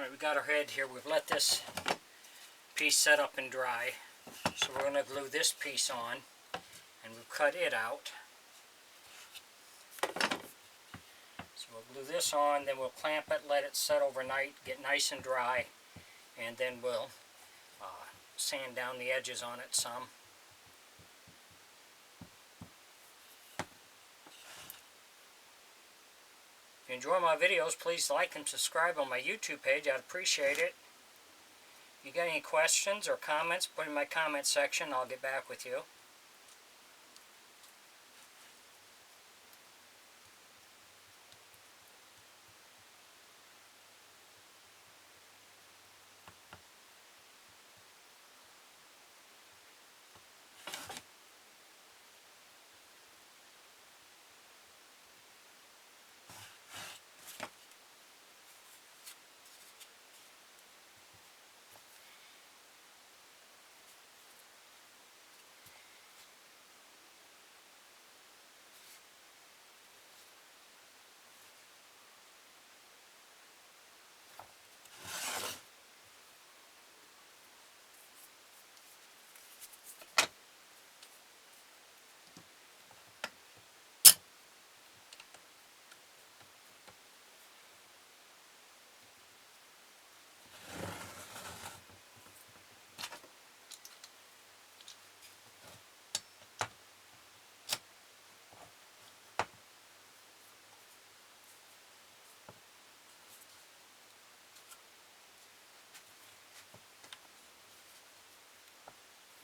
Alright, we got our head here. We've let this piece set up and dry. So we're going to glue this piece on, and we'll cut it out. So we'll glue this on, then we'll clamp it, let it set overnight, get nice and dry, and then we'll sand down the edges on it some. If you enjoy my videos, please like and subscribe on my YouTube page. I'd appreciate it. If you got any questions or comments, put in my comment section. I'll get back with you.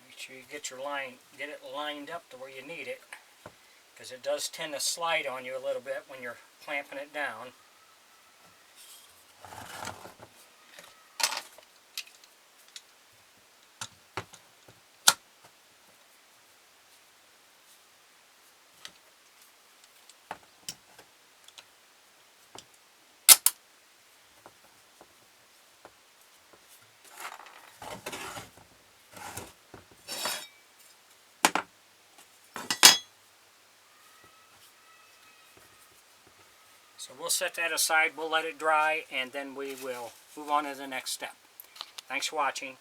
Make sure you get it lined up to where you need it, because it does tend to slide on you a little bit when you're clamping it down. So we'll set that aside, we'll let it dry, and then we will move on to the next step. Thanks for watching.